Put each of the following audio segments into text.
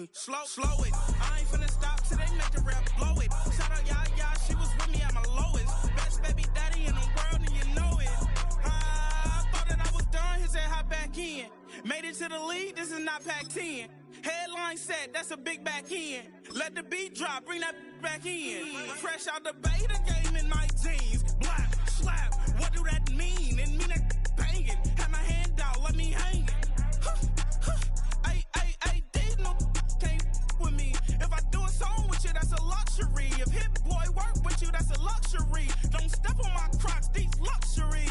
me. Slow it. I ain't finna stop till they make the rap blow it. Shout out, yeah, she was with me at my lowest. Best baby daddy in the world, and you know it. I thought that I was done, his head hot back in. Made it to the league, this is not Pac-10. Headline set, that's a big back end. Let the beat drop, bring that back in. Fresh out the beta game in my jeans. Blap, slap, what do that mean? It mean that banging. Have my hand out, let me hang it. These no can't with me. If I do a song with you, that's a luxury. If Hit Boy work with you, that's a luxury. Don't step on my Crocs, these luxury.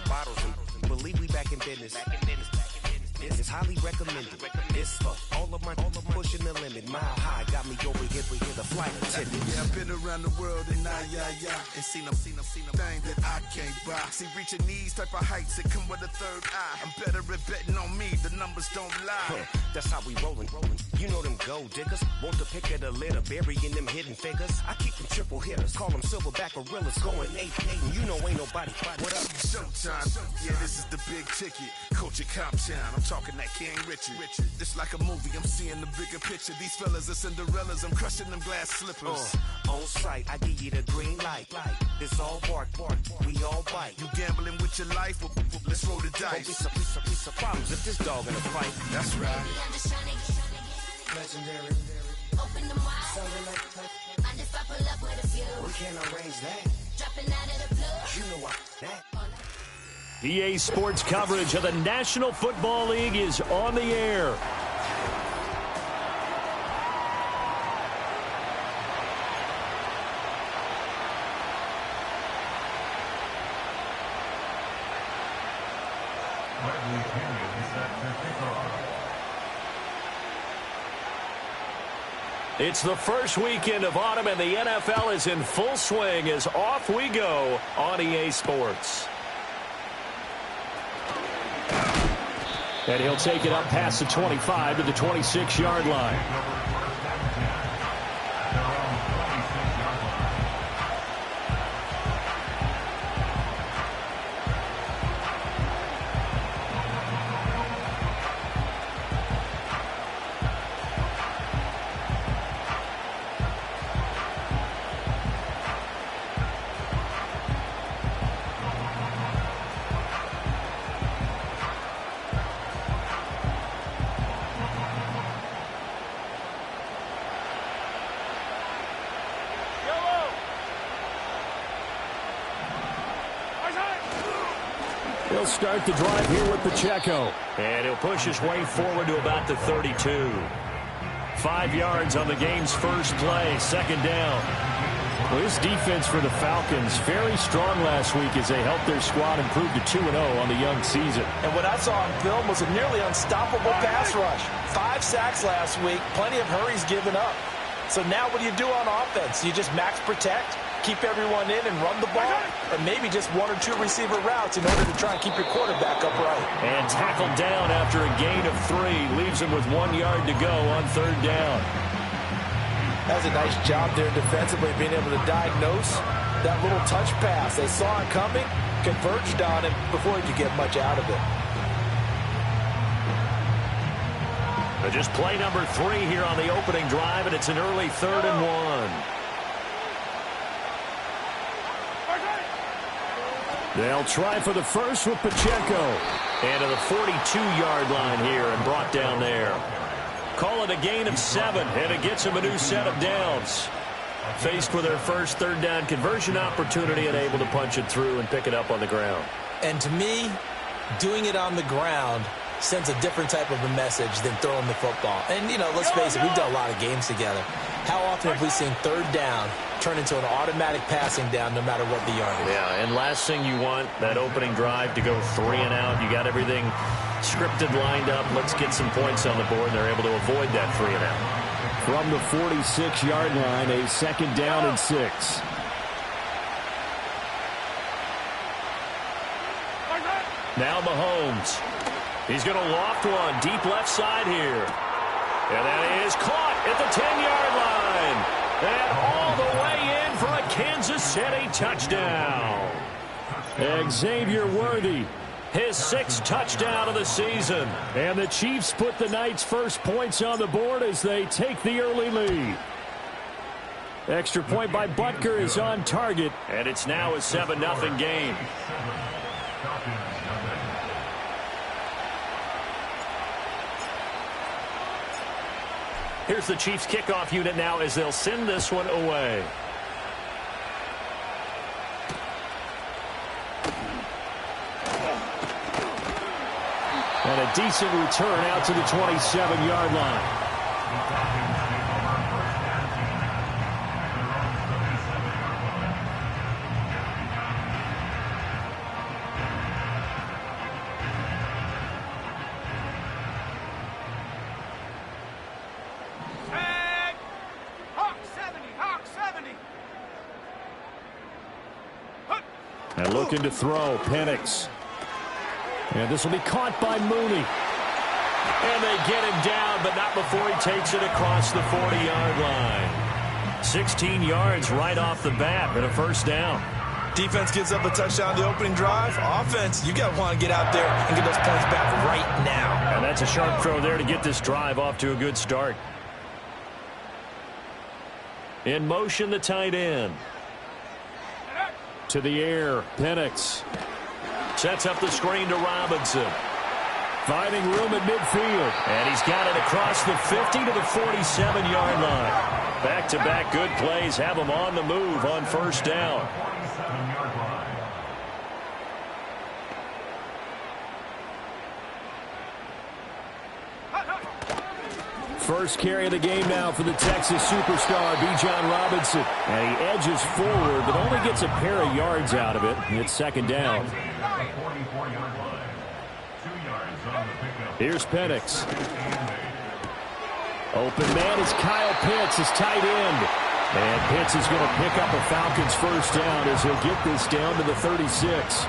Bottles and believe we back in business. It's highly recommended. It's for all of my pushing the limit. Mile high got me over here for the flight attendant. Yeah, I've been around the world and and seen them thing that I can't buy. See, reaching these type of heights that come with a third eye. I'm better at betting on me. The numbers don't lie. That's how we rollin'. You know them gold diggers. Want the pick of the litter, burying them hidden figures. I keep them triple hitters. Call them silverback gorillas. Going 8-8, and you know ain't nobody. What up? Showtime. Yeah, this is the big ticket. Culture Cop Town. I'm talking that King Richard. It's like a movie. I'm seeing the bigger picture. These fellas are Cinderellas. I'm crushing them glass slippers. On sight, I give you the green light. It's all bark. We all bite. You gambling with your life? Well, let's roll the dice. Don't be some problems if this dog in a fight. That's right. I'm just trying to get Legendary. open them wide. Something like And if I pull up with a few, we can't arrange that. dropping out of the blue. You know that. EA Sports coverage of the National Football League is on the air. It's the first weekend of autumn, and the NFL is in full swing as off we go on EA Sports. And he'll take it up past the 25 to the 26-yard line. He'll start the drive here with Pacheco. And he'll push his way forward to about the 32. 5 yards on the game's first play, second down. Well, this defense for the Falcons, very strong last week as they helped their squad improve to 2-0 on the young season. And what I saw on film was a nearly unstoppable pass rush. 5 sacks last week, plenty of hurries given up. So now what do you do on offense? You just max protect, keep everyone in and run the ball, or maybe just 1 or 2 receiver routes in order to try and keep your quarterback upright. And tackled down after a gain of 3. Leaves him with 1 yard to go on third down. That was a nice job there defensively, being able to diagnose that little touch pass. They saw it coming, converged on him before he could get much out of it. Just play number 3 here on the opening drive, and it's an early 3rd and 1. They'll try for the first with Pacheco. And to the 42-yard line here and brought down there. Call it a gain of 7, and it gets them a new set of downs. Faced with their first third down conversion opportunity and able to punch it through and pick it up on the ground. And to me, doing it on the ground sends a different type of a message than throwing the football. And, you know, let's face it, we've done a lot of games together. How often have we seen third down turn into an automatic passing down no matter what the yardage? Yeah, and last thing you want, that opening drive to go 3 and out. You got everything scripted, lined up. Let's get some points on the board. They're able to avoid that 3 and out. From the 46-yard line, a second down and 6. Now Mahomes. He's going to loft one deep left side here. And that is caught at the 10-yard line. And all the way in for a Kansas City touchdown. Xavier Worthy, his 6th touchdown of the season. And the Chiefs put the Knights' first points on the board as they take the early lead. Extra point by Butker is on target. And it's now a 7-0 game. Here's the Chiefs kickoff unit now as they'll send this one away. And a decent return out to the 27-yard line. And looking to throw, Penix. And this will be caught by Mooney. And they get him down, but not before he takes it across the 40-yard line. 16 yards right off the bat and a first down. Defense gives up a touchdown the opening drive. Offense, you got to want to get out there and get those points back right now. And that's a sharp throw there to get this drive off to a good start. In motion, the tight end. To the air, Penix. Sets up the screen to Robinson. Finding room at midfield. And he's got it across the 50 to the 47-yard line. Back-to-back good plays have him on the move on first down. First carry of the game now for the Texas superstar, Bijan Robinson. And he edges forward, but only gets a pair of yards out of it. It's second down. Here's Penix. Open man is Kyle Pitts, his tight end. And Pitts is going to pick up a Falcons first down as he'll get this down to the 36.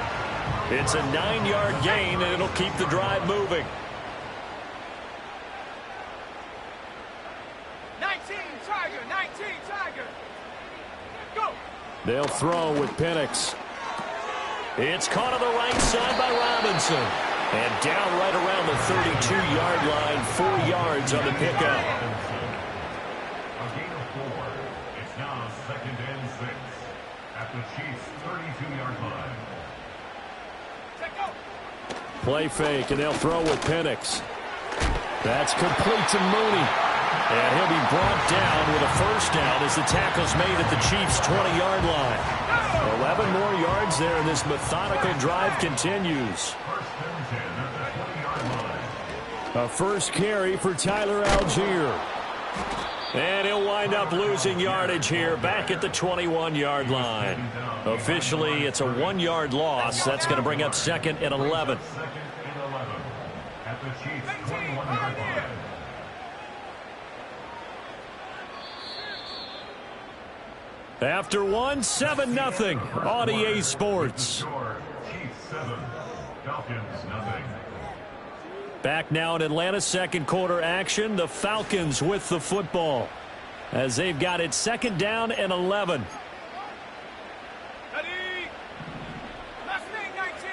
It's a 9-yard gain, and it'll keep the drive moving. 19 Tiger. Go. They'll throw with Penix. It's caught on the right side by Robinson. And down right around the 32-yard line, 4 yards on the pickup. A gain of 4. It's now 2nd and 6 at the Chiefs' 32-yard line. Play fake, and they'll throw with Penix. That's complete to Mooney. And he'll be brought down with a first down as the tackle's made at the Chiefs' 20-yard line. 11 more yards there, and this methodical drive continues. A first carry for Tyler Algier. And he'll wind up losing yardage here back at the 21-yard line. Officially, it's a 1-yard loss. That's going to bring up 2nd and 11. At the Chiefs' 21-yard line. After 7-0 on EA Sports. Chiefs 7, Falcons nothing. Back now in Atlanta, second quarter action. The Falcons with the football as they've got it 2nd down and 11. Ready. Last thing, 19.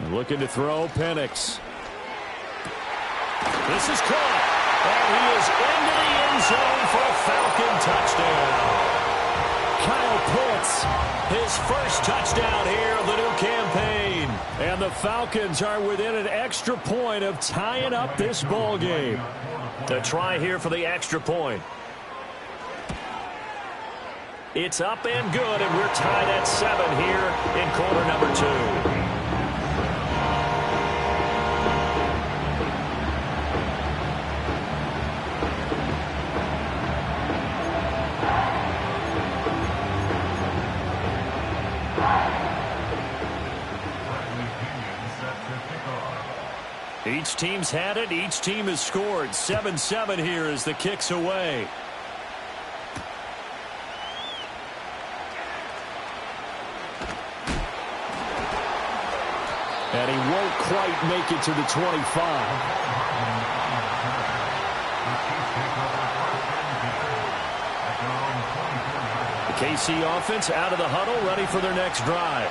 Ready. Looking to throw, Penix. This is caught, and he is into the end zone for a Falcon touchdown. Kyle Pitts, his first touchdown here of the new campaign. And the Falcons are within an extra point of tying up this ball game. The try here for the extra point. It's up and good, and we're tied at 7 here in quarter number 2. Each team's had it. Each team has scored. 7-7 here as the kick's away. And he won't quite make it to the 25. The KC offense out of the huddle, ready for their next drive.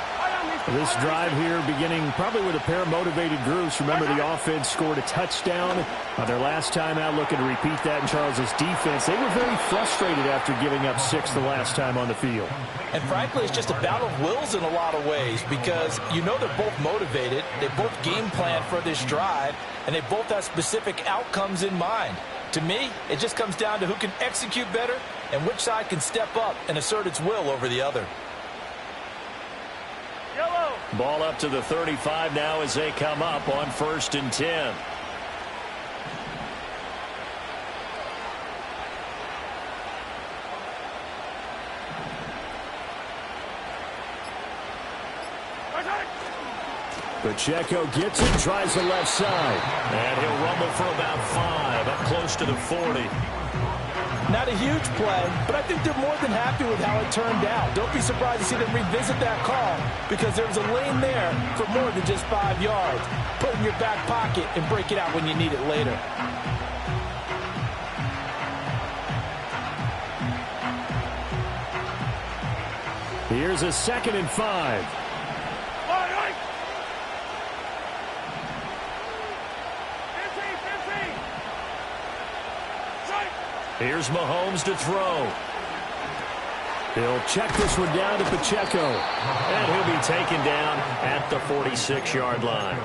This drive here beginning probably with a pair of motivated groups. Remember, the offense scored a touchdown on their last time out, looking to repeat that in Charles's defense. They were very frustrated after giving up 6 the last time on the field. And frankly, it's just a battle of wills in a lot of ways, because you know they're both motivated, they both game plan for this drive, and they both have specific outcomes in mind. To me, it just comes down to who can execute better and which side can step up and assert its will over the other. Ball up to the 35 now as they come up on 1st and 10. Pacheco gets it, tries the left side. And he'll rumble for about 5, up close to the 40. Not a huge play, but I think they're more than happy with how it turned out. Don't be surprised to see them revisit that call, because there's a lane there for more than just 5 yards. Put it in your back pocket and break it out when you need it later. Here's a 2nd and 5. Here's Mahomes to throw. He'll check this one down to Pacheco. And he'll be taken down at the 46-yard line.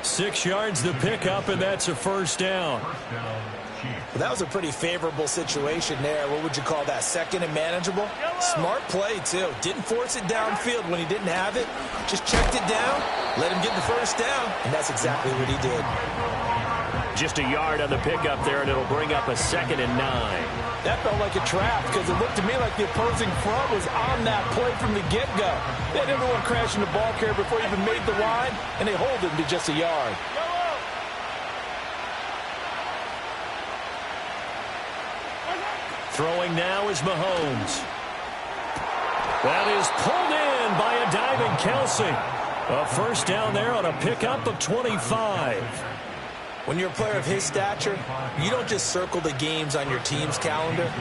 6 yards to pick up, and that's a 1st down. Well, that was a pretty favorable situation there. What would you call that? 2nd and manageable? Smart play, too. Didn't force it downfield when he didn't have it. Just checked it down, let him get the 1st down, and that's exactly what he did. Just a yard on the pickup there, and it'll bring up a 2nd and 9. That felt like a trap, because it looked to me like the opposing front was on that play from the get-go. They had everyone crashing the ball carrier before he even made the line, and they hold him to just a yard. Throwing now is Mahomes. That is pulled in by a diving Kelsey. A 1st down there on a pickup of 25. When you're a player of his stature, you don't just circle the games on your team's calendar.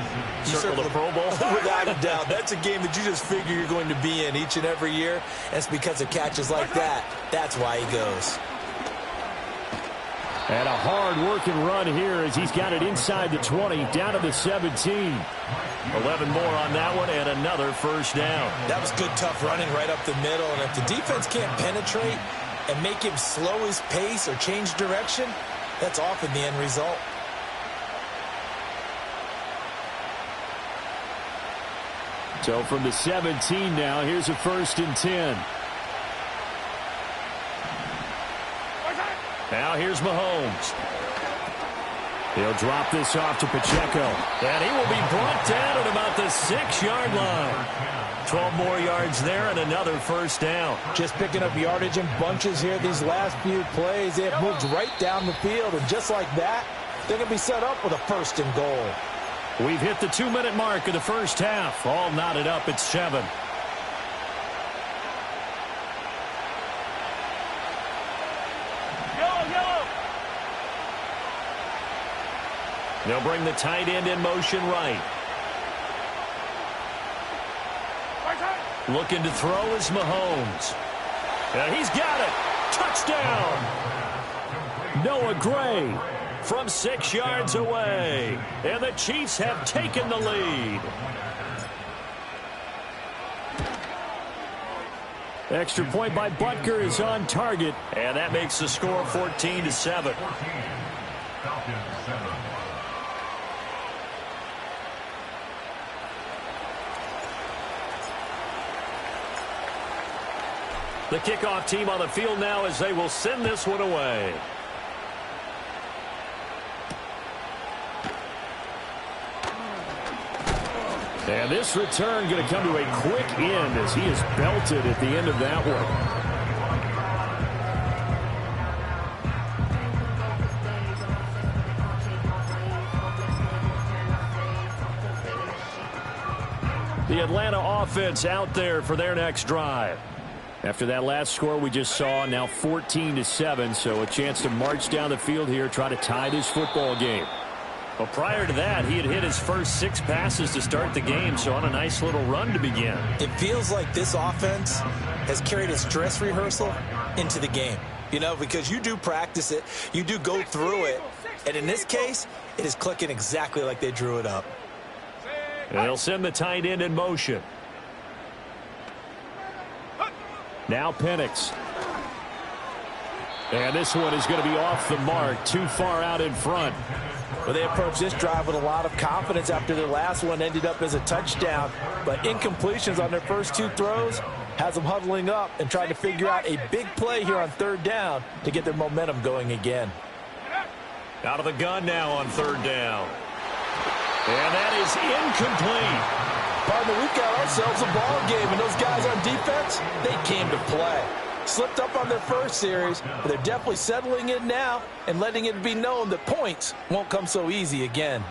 You circle the Pro Bowl? Without a doubt. That's a game that you just figure you're going to be in each and every year. And it's because of catches like that. That's why he goes. And a hard-working run here as he's got it inside the 20, down to the 17. 11 more on that one, and another 1st down. That was good, tough running right up the middle. And if the defense can't penetrate and make him slow his pace or change direction, that's often the end result. So from the 17 now, here's a 1st and 10. Now here's Mahomes. He'll drop this off to Pacheco. And he will be brought down at about the 6-yard line. 12 more yards there and another 1st down. Just picking up yardage in bunches here these last few plays. They have moved right down the field, and just like that, they're going to be set up with a 1st and goal. We've hit the 2-minute mark of the 1st half. All knotted up at 7. They'll bring the tight end in motion right. Looking to throw is Mahomes. And he's got it. Touchdown. Noah Gray from 6 yards away. And the Chiefs have taken the lead. Extra point by Butker is on target. And that makes the score 14-7. The kickoff team on the field now as they will send this one away. And this return going to come to a quick end as he is belted at the end of that one. The Atlanta offense out there for their next drive. After that last score we just saw, now 14-7, so a chance to march down the field here, try to tie this football game. Well, prior to that, he had hit his first 6 passes to start the game, so on a nice little run to begin. It feels like this offense has carried its dress rehearsal into the game. You know, because you do practice it, you do go through it, and in this case, it is clicking exactly like they drew it up. And they'll send the tight end in motion. Now Penix. And this one is going to be off the mark, too far out in front. Well, they approached this drive with a lot of confidence after their last one ended up as a touchdown. But incompletions on their first 2 throws has them huddling up and trying to figure out a big play here on 3rd down to get their momentum going again. Out of the gun now on 3rd down. And that is incomplete. Partner, we've got ourselves a ball game, and those guys on defense, they came to play. Slipped up on their first series, but they're definitely settling in now and letting it be known that points won't come so easy again.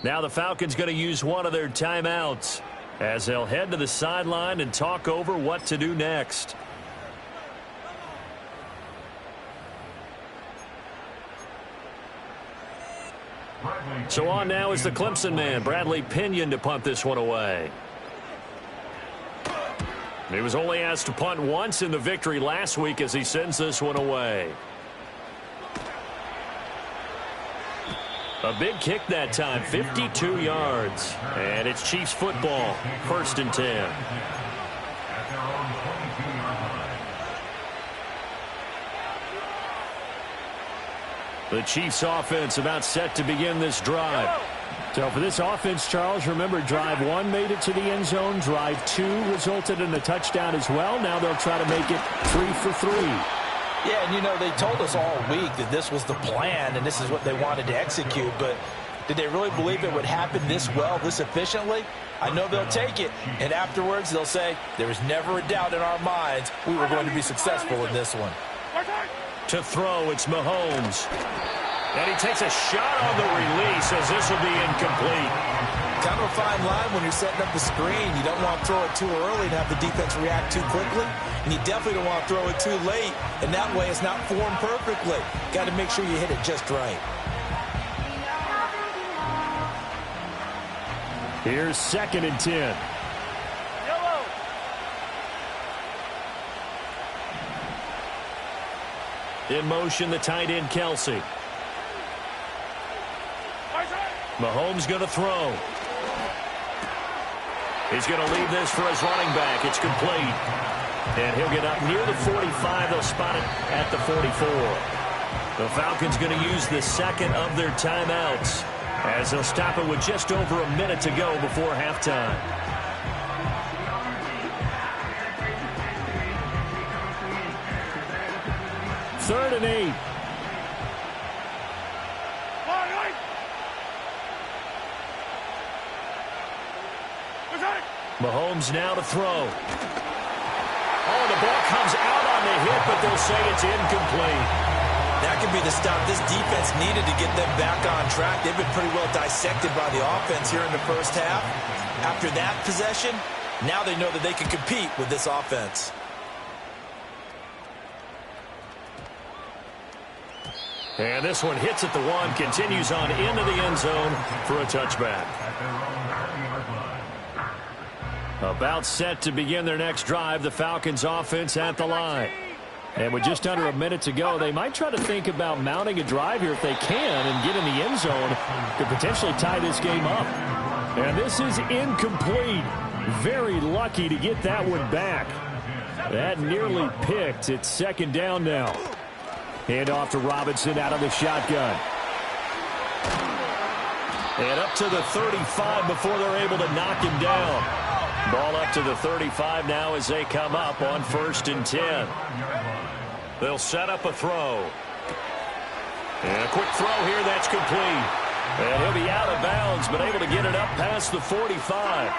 Now the Falcons going to use one of their timeouts as they'll head to the sideline and talk over what to do next. So on now is the Clemson man, Bradley Pinion, to punt this one away. He was only asked to punt once in the victory last week as he sends this one away. A big kick that time, 52 yards. And it's Chiefs football, 1st and 10. The Chiefs offense about set to begin this drive. So for this offense, Charles, remember drive 1 made it to the end zone. Drive 2 resulted in a touchdown as well. Now they'll try to make it 3 for 3. Yeah, and you know, they told us all week that this was the plan and this is what they wanted to execute, but did they really believe it would happen this well, this efficiently? I know they'll take it, and afterwards they'll say, there was never a doubt in our minds we were going to be successful in this one. To throw, it's Mahomes. And he takes a shot on the release as this will be incomplete. Kind of a fine line when you're setting up the screen. You don't want to throw it too early and have the defense react too quickly. And you definitely don't want to throw it too late. And that way it's not formed perfectly. Got to make sure you hit it just right. Here's 2nd and 10. In motion, the tight end, Kelsey. Mahomes going to throw. He's going to leave this for his running back. It's complete. And he'll get up near the 45. They'll spot it at the 44. The Falcons going to use the 2nd of their timeouts as they'll stop it with just over a minute to go before halftime. Third and 8. Mahomes now to throw. Oh, the ball comes out on the hit, but they'll say it's incomplete. That could be the stop this defense needed to get them back on track. They've been pretty well dissected by the offense here in the first half. After that possession, now they know that they can compete with this offense. And this one hits at the 1, continues on into the end zone for a touchback. About set to begin their next drive, the Falcons offense at the line. And with just under a minute to go, they might try to think about mounting a drive here if they can and get in the end zone to potentially tie this game up. And this is incomplete. Very lucky to get that one back. That nearly picked. It's 2nd down now. Hand off to Robinson out of the shotgun. And up to the 35 before they're able to knock him down. Ball up to the 35 now as they come up on 1st and 10. They'll set up a throw. And a quick throw here that's complete. And he'll be out of bounds, but able to get it up past the 45.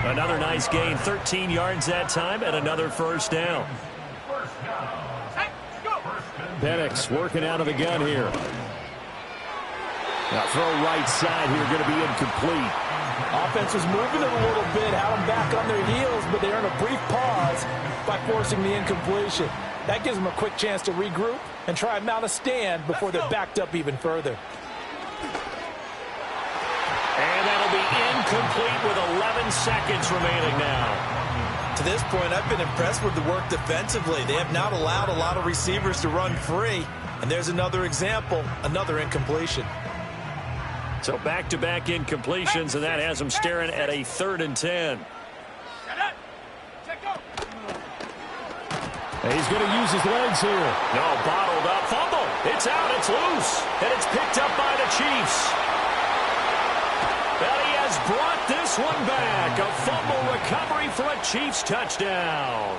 Another nice gain, 13 yards that time, and another first down. Penix working out of the gun here. Now throw right side here, going to be incomplete. Offense was moving it a little bit, had them back on their heels, but they earned a brief pause by forcing the incompletion. That gives them a quick chance to regroup and try and mount a stand before they're backed up even further. And that'll be incomplete with 11 seconds remaining now. To this point, I've been impressed with the work defensively. They have not allowed a lot of receivers to run free. And there's another example, another incompletion. So back-to-back incompletions, and that has them staring at a 3rd and 10. And he's going to use his legs here. No, bottled up. Fumble. It's out. It's loose. And it's picked up by the Chiefs. And he has brought this one back. A fumble recovery for a Chiefs touchdown.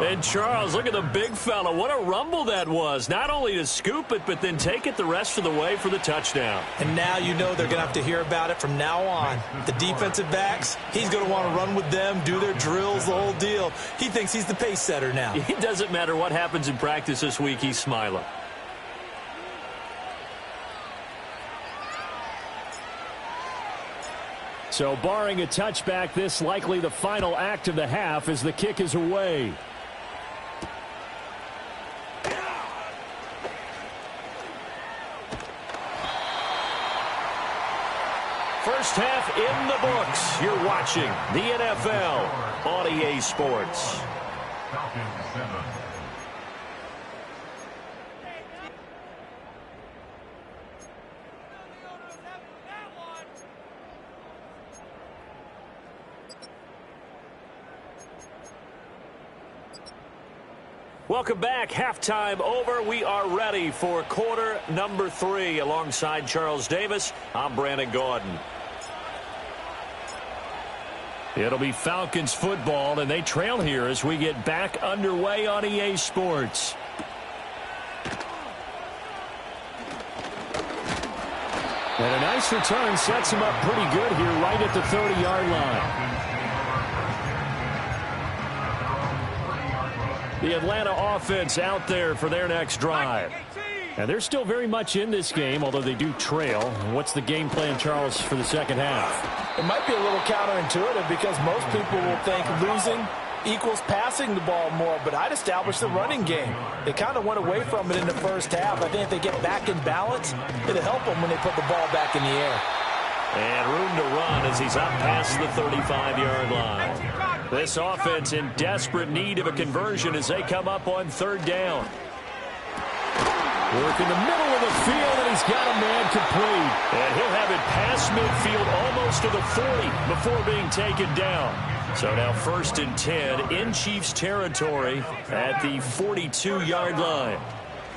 And Charles, look at the big fella. What a rumble that was. Not only to scoop it, but then take it the rest of the way for the touchdown. And now you know they're going to have to hear about it from now on. The defensive backs, he's going to want to run with them, do their drills, the whole deal. He thinks he's the pace setter now. It doesn't matter what happens in practice this week. He's smiling. So barring a touchback, this likely the final act of the half as the kick is away. First half in the books. You're watching the NFL on EA Sports. Welcome back. Halftime over. We are ready for quarter number 3. Alongside Charles Davis, I'm Brandon Gaudin. It'll be Falcons football, and they trail here as we get back underway on EA Sports. And a nice return sets him up pretty good here right at the 30-yard line. The Atlanta offense out there for their next drive. And they're still very much in this game, although they do trail. What's the game plan, Charles, for the second half? It might be a little counterintuitive because most people will think losing equals passing the ball more, but I'd establish the running game. They kind of went away from it in the first half. I think if they get back in balance, it'll help them when they put the ball back in the air. And room to run as he's up past the 35-yard line. This offense in desperate need of a conversion as they come up on 3rd down. Work in the middle of the field, and he's got a man complete. And he'll have it past midfield almost to the 40 before being taken down. So now 1st and 10 in Chiefs territory at the 42-yard line.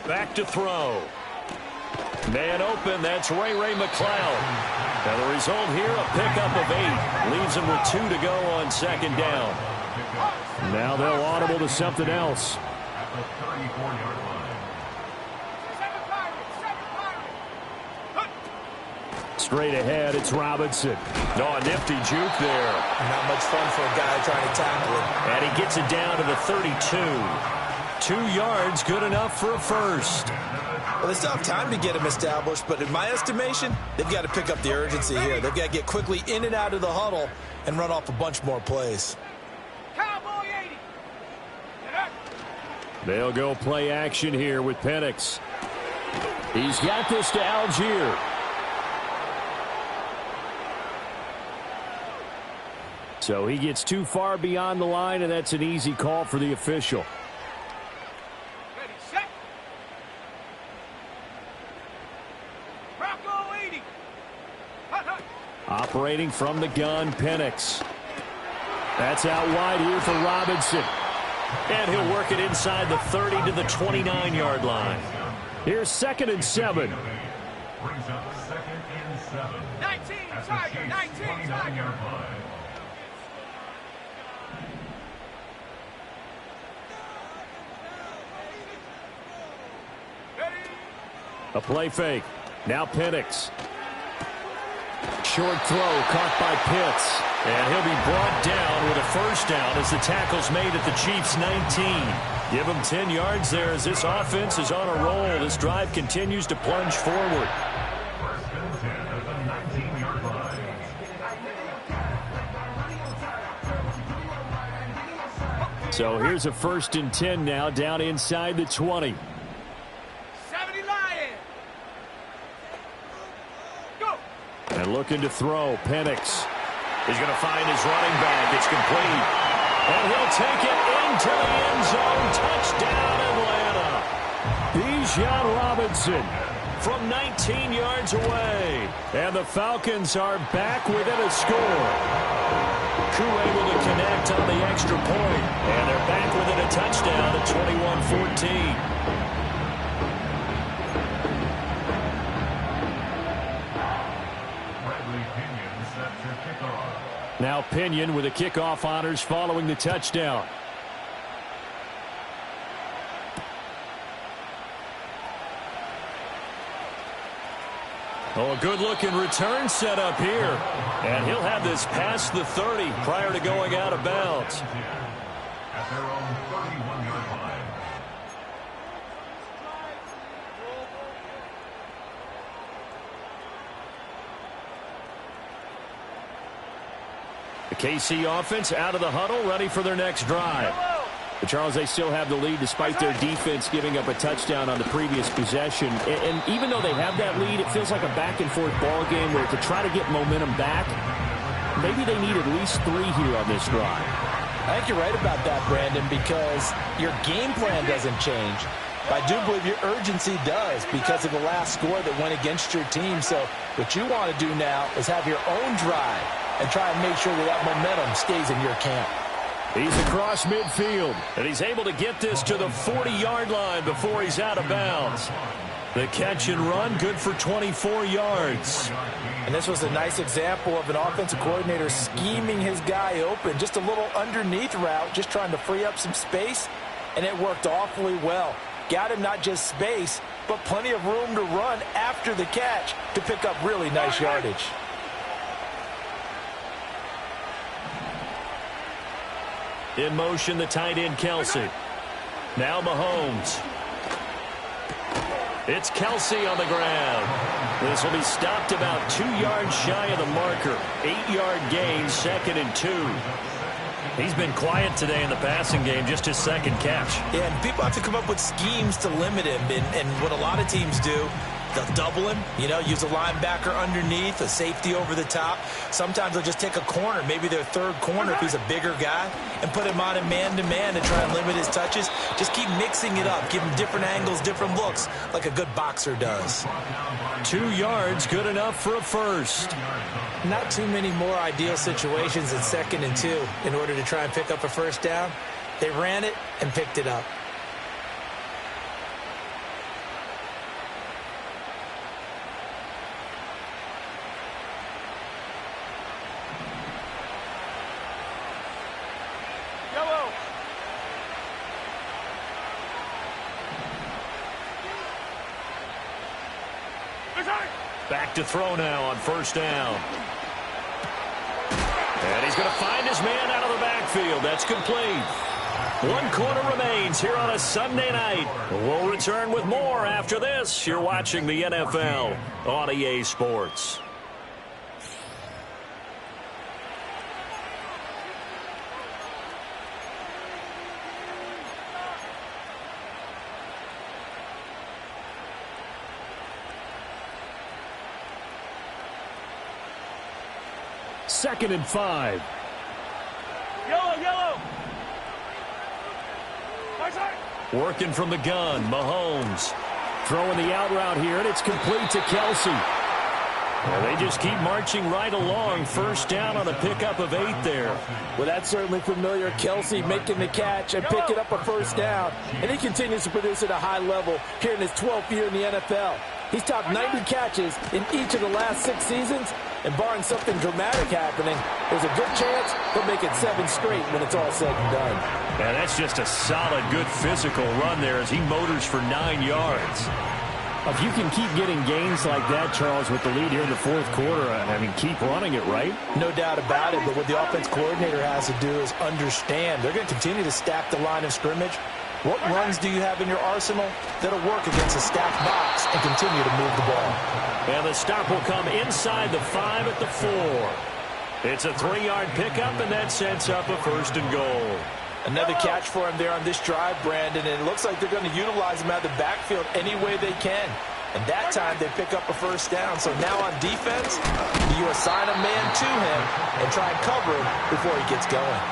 Back to throw. Man open, that's Ray McCloud. Now the result here, a pickup of 8. Leaves him with 2 to go on 2nd down. Now they'll audible to something else. At the 34-yard line. Straight ahead, it's Robinson. Oh, a nifty juke there. Not much fun for a guy trying to tackle it. And he gets it down to the 32. 2 yards, good enough for a first. Well, they still have time to get him established, but in my estimation, they've got to pick up the urgency here. They've got to get quickly in and out of the huddle and run off a bunch more plays. Cowboy 80. They'll go play action here with Penix. He's got this to Algier. So he gets too far beyond the line, and that's an easy call for the official. Ready, set. Bronco 80. Hut, hut. Operating from the gun, Penix. That's out wide here for Robinson. And he'll work it inside the 30 to the 29-yard line. Here's 2nd and 7. Brings up 2nd and 7. 19, At the Tiger, Chiefs' 19, 29-yard line. A play fake. Now Penix. Short throw caught by Pitts. And he'll be brought down with a first down as the tackle's made at the Chiefs' 19. Give him 10 yards there as this offense is on a roll. This drive continues to plunge forward. First and 10 at the 19-yard line. So here's a 1st and 10 now down inside the 20. 70 Lion. Go. And looking to throw, Penix. He's going to find his running back. It's complete. And he'll take it into the end zone. Touchdown, Atlanta. Bijan Robinson from 19 yards away. And the Falcons are back within a score. Crew able to connect on the extra point. And they're back within a touchdown at 21-14. Now Pinion with the kickoff honors following the touchdown. Oh, a good-looking return set up here. And he'll have this past the 30 prior to going out of bounds. At their own 31-yard line. The KC offense out of the huddle, ready for their next drive. But Charles, they still have the lead despite their defense giving up a touchdown on the previous possession. And even though they have that lead, it feels like a back-and-forth ball game where to try to get momentum back, maybe they need at least 3 here on this drive. I think you're right about that, Brandon, because your game plan doesn't change. But I do believe your urgency does because of the last score that went against your team. So what you want to do now is have your own drive and try and make sure that momentum stays in your camp. He's across midfield, and he's able to get this to the 40-yard line before he's out of bounds. The catch and run, good for 24 yards. And this was a nice example of an offensive coordinator scheming his guy open. Just a little underneath route, just trying to free up some space, and it worked awfully well. Got him not just space, but plenty of room to run after the catch to pick up really nice yardage. In motion, the tight end, Kelsey. Now Mahomes. It's Kelsey on the ground. This will be stopped about 2 yards shy of the marker. 8-yard gain, 2nd and 2. He's been quiet today in the passing game, just his 2nd catch. Yeah, and people have to come up with schemes to limit him. And what a lot of teams do, they'll double him, use a linebacker underneath, a safety over the top. Sometimes they'll just take a corner, maybe their 3rd corner if he's a bigger guy, and put him on a man-to-man to try and limit his touches. Just keep mixing it up, give him different angles, different looks, like a good boxer does. 2 yards, good enough for a first. Not too many more ideal situations than 2nd and 2 in order to try and pick up a first down. They ran it and picked it up. Back to throw now on first down. And he's going to find his man out of the backfield. That's complete. 1 quarter remains here on a Sunday night. We'll return with more after this. You're watching the NFL on EA Sports. Second and 5. Yellow. Working from the gun, Mahomes. Throwing the out route here, and it's complete to Kelsey. Well, they just keep marching right along. First down on a pickup of 8 there. Well, that's certainly familiar. Kelsey making the catch and picking up a first down. And he continues to produce at a high level here in his 12th year in the NFL. He's topped 90 catches in each of the last 6 seasons. And barring something dramatic happening, there's a good chance he'll make it 7 straight when it's all said and done. And that's just a solid, good physical run there as he motors for 9 yards. If you can keep getting gains like that, Charles, with the lead here in the fourth quarter, I mean, keep running it, right? No doubt about it, but what the offense coordinator has to do is understand they're going to continue to stack the line of scrimmage. What runs do you have in your arsenal that'll work against a stacked box and continue to move the ball? And the stop will come inside the 5 at the 4. It's a 3-yard pickup, and that sets up a 1st and goal. Another catch for him there on this drive, Brandon, and it looks like they're going to utilize him out of the backfield any way they can. And that time they pick up a 1st down. So now on defense, you assign a man to him and try and cover him before he gets going.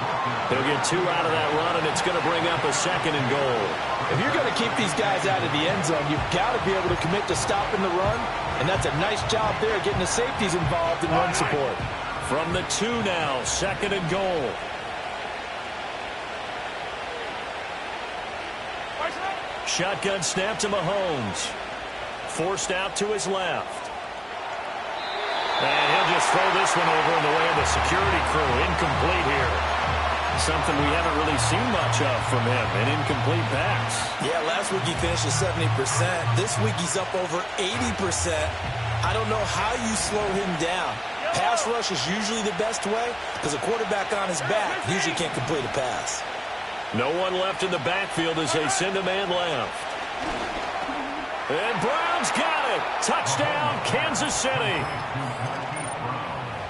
They'll get 2 out of that run, and it's going to bring up a 2nd and goal. If you're going to keep these guys out of the end zone, you've got to be able to commit to stopping the run, and that's a nice job there getting the safeties involved in run support. From the 2 now, 2nd and goal. Shotgun snap to Mahomes. Forced out to his left. And he'll just throw this one over in the way of the security crew. Incomplete here. Something we haven't really seen much of from him, an incomplete pass. Yeah, last week he finished at 70%. This week he's up over 80%. I don't know how you slow him down. Pass rush is usually the best way because a quarterback on his back usually can't complete a pass. No one left in the backfield as they send a man left. And Brown's got it. Touchdown, Kansas City.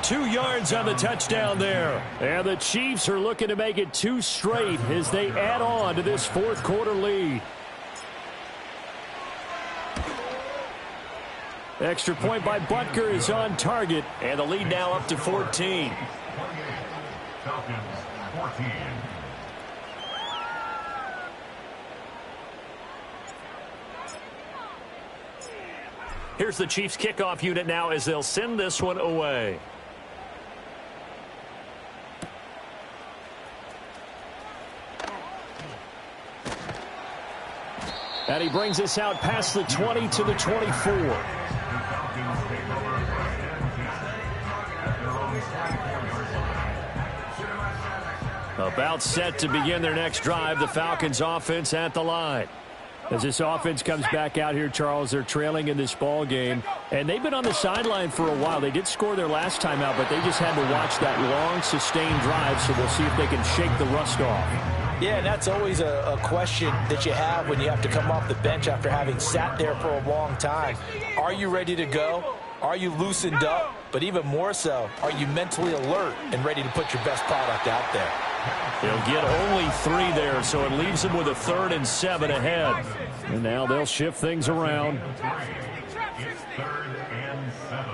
2 yards on the touchdown there. And the Chiefs are looking to make it 2 straight as they add on to this fourth quarter lead. Extra point by Butker is on target. And the lead now up to 14. Falcons 14. Here's the Chiefs kickoff unit now as they'll send this one away. And he brings us out past the 20 to the 24. About set to begin their next drive, the Falcons offense at the line. As this offense comes back out here, Charles, they're trailing in this ball game. And they've been on the sideline for a while. They did score their last time out, but they just had to watch that long, sustained drive, so we'll see if they can shake the rust off. Yeah, and that's always a question that you have when you have to come off the bench after having sat there for a long time. Are you ready to go? Are you loosened up? But even more so, are you mentally alert and ready to put your best product out there? They'll get only 3 there, so it leaves them with a 3rd and 7 ahead. And now they'll shift things around. It's 3rd and 7.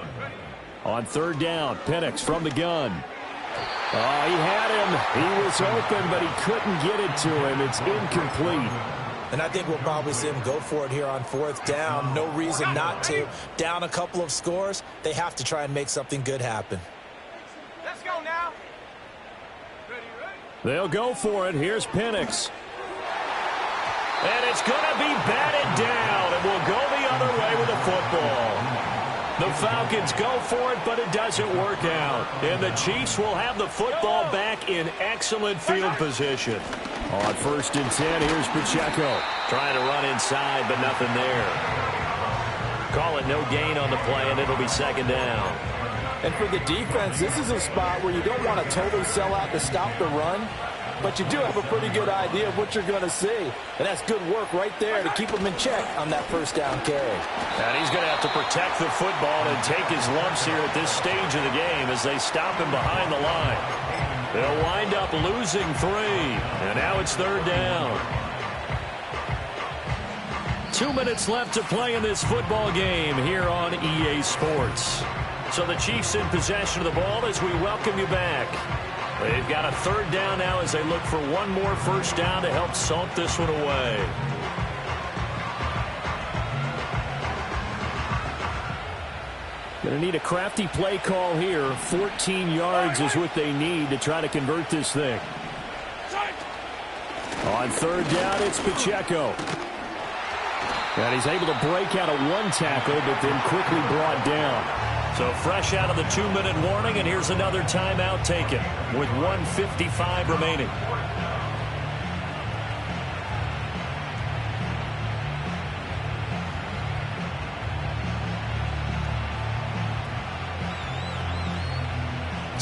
On 3rd down, Penix from the gun. Oh, he had him. He was open, but he couldn't get it to him. It's incomplete. And I think we'll probably see him go for it here on 4th down. No reason not to. Down a couple of scores, they have to try and make something good happen. Let's go now. They'll go for it. Here's Penix. And it's going to be batted down, and we'll go the other way with the football. The Falcons go for it, but it doesn't work out. And the Chiefs will have the football back in excellent field position. On 1st and 10, here's Pacheco. Trying to run inside, but nothing there. Call it no gain on the play, and it'll be 2nd down. And for the defense, this is a spot where you don't want to totally sell out to stop the run, but you do have a pretty good idea of what you're going to see. And that's good work right there to keep them in check on that 1st down carry. And he's going to have to protect the football and take his lumps here at this stage of the game as they stop him behind the line. They'll wind up losing 3, and now it's 3rd down. 2 minutes left to play in this football game here on EA Sports. So the Chiefs in possession of the ball as we welcome you back. They've got a 3rd down now as they look for one more 1st down to help salt this one away. Going to need a crafty play call here. 14 yards is what they need to try to convert this thing. On 3rd down, it's Pacheco. And he's able to break out of 1 tackle, but then quickly brought down. So fresh out of the 2-minute warning, and here's another timeout taken with 1:55 remaining.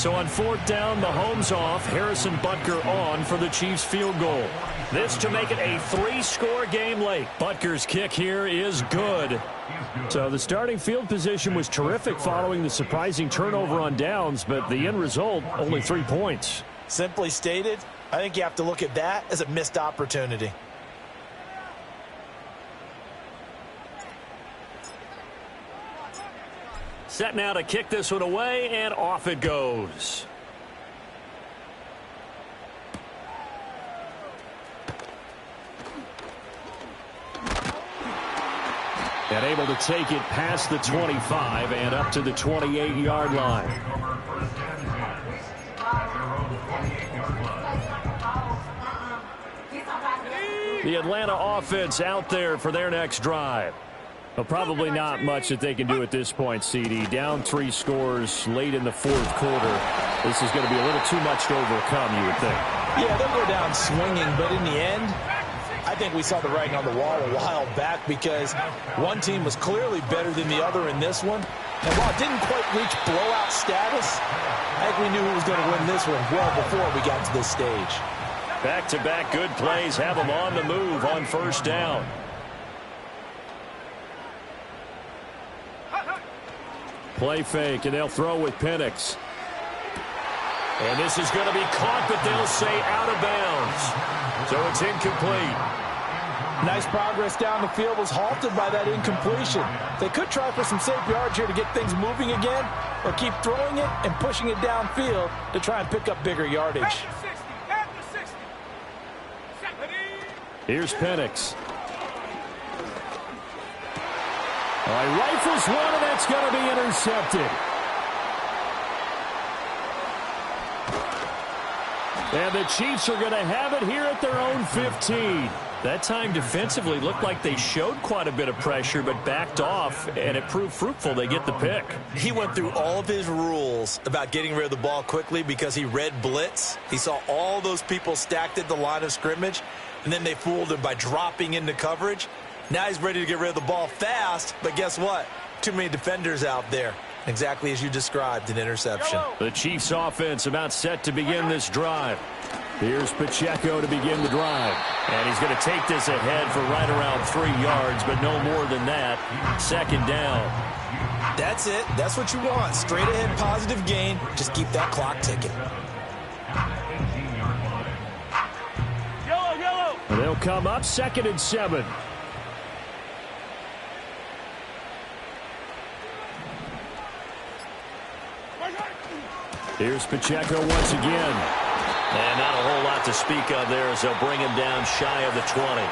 So on 4th down, Mahomes off, Harrison Butker on for the Chiefs field goal. This to make it a 3-score game late. Butker's kick here is good. So the starting field position was terrific following the surprising turnover on downs, but the end result, only 3 points. Simply stated, I think you have to look at that as a missed opportunity. Set now to kick this one away, and off it goes. And able to take it past the 25 and up to the 28-yard line. The Atlanta offense out there for their next drive. Well, probably not much that they can do at this point, CD. Down 3 scores late in the 4th quarter. This is going to be a little too much to overcome, you would think. Yeah, they'll go down swinging, but in the end, I think we saw the writing on the wall a while back because one team was clearly better than the other in this one. And while it didn't quite reach blowout status, I think we knew who was going to win this one well before we got to this stage. Back-to-back good plays have them on the move on 1st down. Play fake, and they'll throw with Penix. And this is going to be caught, but they'll say out of bounds. So it's incomplete. Nice progress down the field was halted by that incompletion. They could try for some safe yards here to get things moving again, or keep throwing it and pushing it downfield to try and pick up bigger yardage. Here's Penix. All right, rifles one, and that's going to be intercepted. And the Chiefs are going to have it here at their own 15. That time defensively looked like they showed quite a bit of pressure but backed off, and it proved fruitful. They get the pick. He went through all of his rules about getting rid of the ball quickly because he read blitz. He saw all those people stacked at the line of scrimmage, and then they fooled him by dropping into coverage. Now he's ready to get rid of the ball fast, but guess what? Too many defenders out there. Exactly as you described, an interception. The Chiefs offense about set to begin this drive. Here's Pacheco to begin the drive. And he's going to take this ahead for right around 3 yards, but no more than that. 2nd down. That's it. That's what you want. Straight ahead positive gain. Just keep that clock ticking. And they'll come up 2nd and 7. Here's Pacheco once again. And not a whole lot to speak of there as they'll bring him down shy of the 20.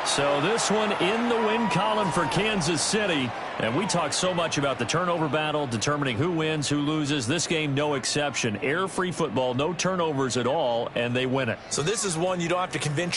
So this one in the win column for Kansas City. And we talk so much about the turnover battle, determining who wins, who loses. This game, no exception. Error-free football, no turnovers at all, and they win it. So this is one you don't have to convince your